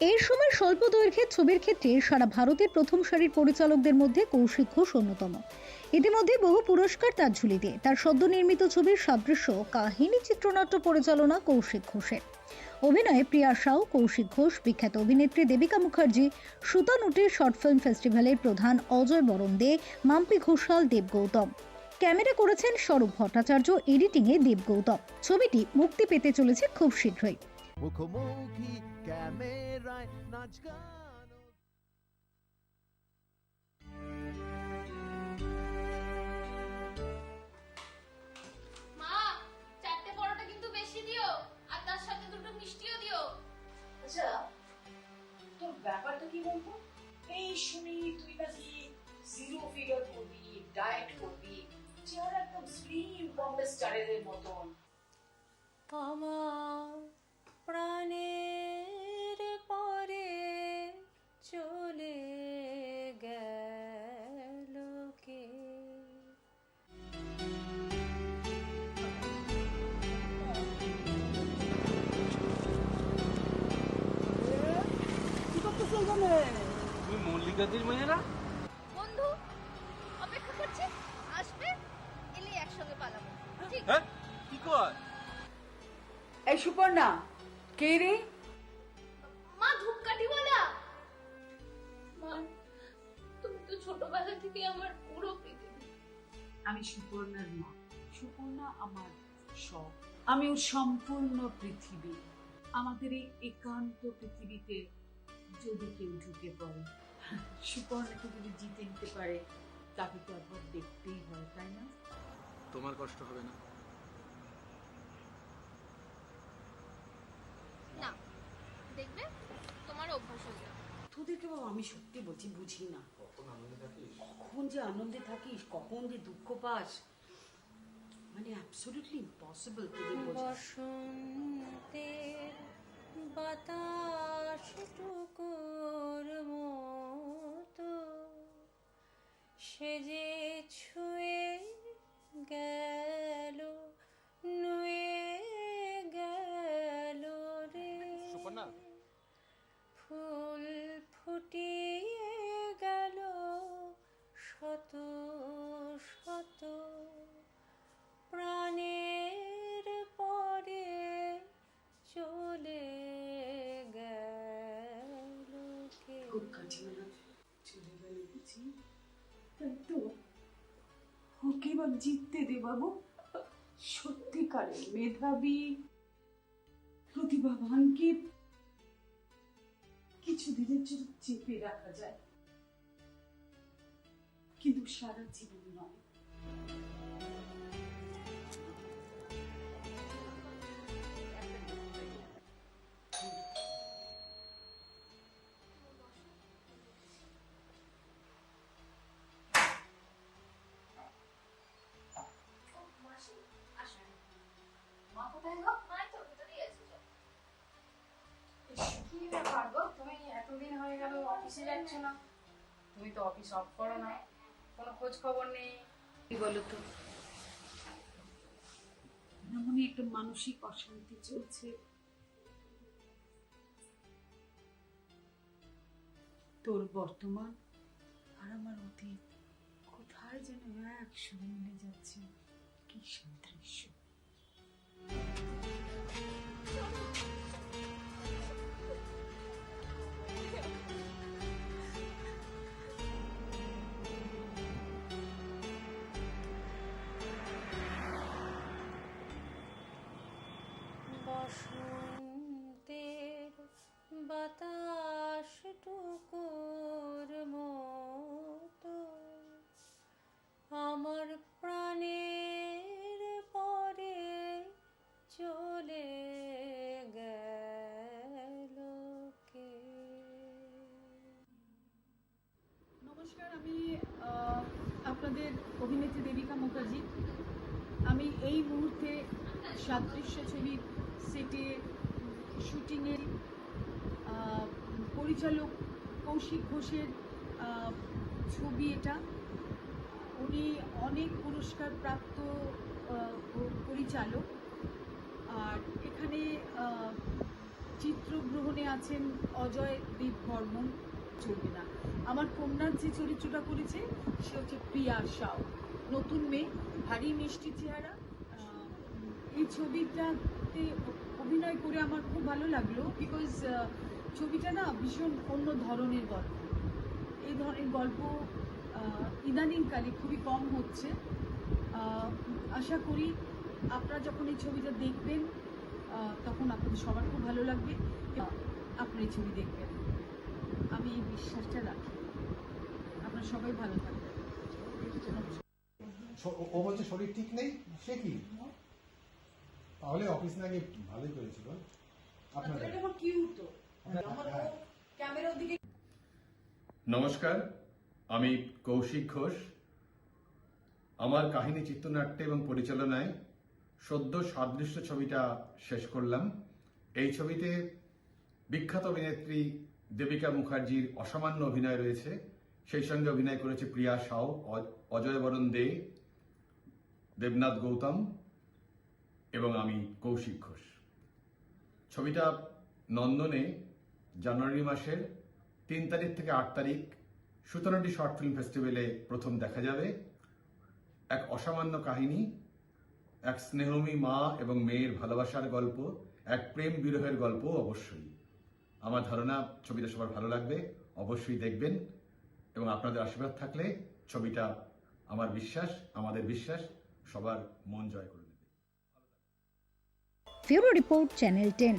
এর সময় স্বল্প দৈর্ঘ্যের ছবির ক্ষেত্রে সারা ভারতের প্রথম সারির পরিচালকদের মধ্যে কৌশিক ঘোষ অন্যতম। ইতিমধ্যে বহু পুরস্কার তার ঝুলিতে। তার সদ্য নির্মিত ছবির সাদৃশ্য কাহিনী চিত্রনাট্য পরিচালনা কৌশিক ঘোষের। অভিনয়ে প্রিয়া সাউ, কৌশিক ঘোষ, বিখ্যাত অভিনেত্রী দেবিকা মুখার্জি, সুতানুটি শর্ট ফিল্ম ফেস্টিভ্যালের প্রধান অজয় বরণ দে, মাম্পি ঘোষাল, দেব গৌতম। ক্যামেরা করেছেন স্বরূপ ভট্টাচার্য, এডিটিংয়ে দেব গৌতম। ছবিটি মুক্তি পেতে চলেছে খুব শীঘ্রই। মুখোমুখি ক্যামেরায় নাচ গান। মা, 4টে পরোটা কিন্তু বেশি দিও, আর তার সাথে দুটো মিষ্টিও দিও। আচ্ছা, তোর ব্যাপারটা কি বলতো? এই শুনি তুই নাকি জিরো ফিগার করবি, ডায়েট করবি, চেহারা একদম স্লিম বম্বে স্টারের মতন। আমার প্রাণের পরে চলে গেল কে? কি করতেছ এখানে? তুমি মল্লিকাদের মেয়েরা? বন্ধু অপেক্ষা করছে, আসবে, এলে একসঙ্গে পালাবো। ঠিক? হ্যাঁ, কি কর? এই সুপর্ণা, কে রে? মা, ধূপকাঠি বলা। মা, তুমি তো ছোটবেলা থেকে আমার পুরো পৃথিবী। আমি সুপর্ণার মা। সুপর্ণা আমার সব। আমি ওর সম্পূর্ণ পৃথিবী। আমাদের এই একান্ত পৃথিবীতে যদি কেউ ঢুকে পড়ে, সুপর্ণাকে যদি জিতে নিতে পারে, তাকে তো একবার দেখতেই হয়, তাই না? তোমার কষ্ট হবে না? না, দেখবে তোমার অভ্যাস হয়ে যাবে। তোদেরকে বাবা আমি সত্যি বলছি, বুঝি না কখন যে আনন্দে থাকিস, কখন যে দুঃখ পাস, মানে অ্যাবসলিউটলি ইম্পসিবল তোদের বোঝা। বসন্তের বাতাস টুকুর মতো সে যে ছুঁয়ে গেল, নুয়ে গেল রে। সুপর্ণা, ফুল ফুটিয়ে গেল শত শত, প্রাণের পরে চলে গেল কে? খুব কাটিয়ে না চলে গেল বুঝি, তাই তো? ওকে এবার জিততে দে বাবু। সত্যিকারের মেধাবী প্রতিভাবানকে কিছু দিনের জন্য চেপে রাখা যায়, কিন্তু সারা জীবন নয়। মাসি, আসবে। মা কোথায় গো? মা তো ভিতরেই আছে। কি ব্যাপার গো, তুমি এতদিন হয়ে গেল অফিসে যাচ্ছ না? তুমি তো অফিস অফ করো না, কোনো খোঁজ খবর নেই। কি বলতো, এমনই একটা মানসিক অশান্তি চলছে। তোর বর্তমান আর আমার অতীত কোথায় যেন একসঙ্গে মিলে যাচ্ছে। কি সাদৃশ্য! বসন্তের বাতাস টুকুর মতো আমার প্রাণের পরে চলে গেল কে? নমস্কার, আমি আপনাদের অভিনেত্রী দেবিকা মুখার্জি। আমি এই মুহূর্তে সাদৃশ্য ছবির সেটে শুটিংয়ের পরিচালক কৌশিক ঘোষের ছবি এটা। উনি অনেক পুরস্কার প্রাপ্ত পরিচালক, আর এখানে চিত্রগ্রহণে আছেন অজয় দীপ বর্মন, চলবে না। আমার কন্যার যে চরিত্রটা করেছে সে হচ্ছে প্রিয়া সাউ, নতুন মেয়ে, ভারী মিষ্টি চেহারা। এই ছবিটাতে অভিনয় করে আমার খুব ভালো লাগলো, বিকজ ছবিটা না ভীষণ অন্য ধরনের গল্প। এই ধরনের গল্প ইদানিংকালে খুবই কম হচ্ছে। আশা করি আপনারা যখন এই ছবিটা দেখবেন তখন আপনাদের সবার খুব ভালো লাগবে, আপনারা এই ছবি দেখবেন, আমি এই বিশ্বাসটা রাখি। আপনারা সবাই ভালো থাকবেন। ও বলছে শরীর ঠিক নেই, সে কি? তাহলে অফিস না গিয়ে ভালোই করেছিল আপনাদের। নমস্কার, আমি কৌশিক ঘোষ। আমার কাহিনী চিত্রনাট্য এবং পরিচালনায় সদ্য সাদৃশ্য ছবিটা শেষ করলাম। এই ছবিতে বিখ্যাত অভিনেত্রী দেবিকা মুখার্জির অসামান্য অভিনয় রয়েছে, সেই সঙ্গে অভিনয় করেছে প্রিয়া সাউ, অজয় বরণ দে, দেবনাথ গৌতম এবং আমি কৌশিক ঘোষ। ছবিটা নন্দনে জানুয়ারি মাসের 3 তারিখ থেকে 8 তারিখ সুতরাটি শর্ট ফিল্ম ফেস্টিভ্যালে প্রথম দেখা যাবে। এক অসামান্য কাহিনী, এক স্নেহময়ী মা এবং মেয়ের ভালোবাসার গল্প, এক প্রেম বিরহের গল্প। অবশ্যই আমার ধারণা ছবিটা সবার ভালো লাগবে, অবশ্যই দেখবেন এবং আপনাদের আশীর্বাদ থাকলে ছবিটা আমাদের বিশ্বাস সবার মন জয় করে নেবে। Bureau report, channel 10।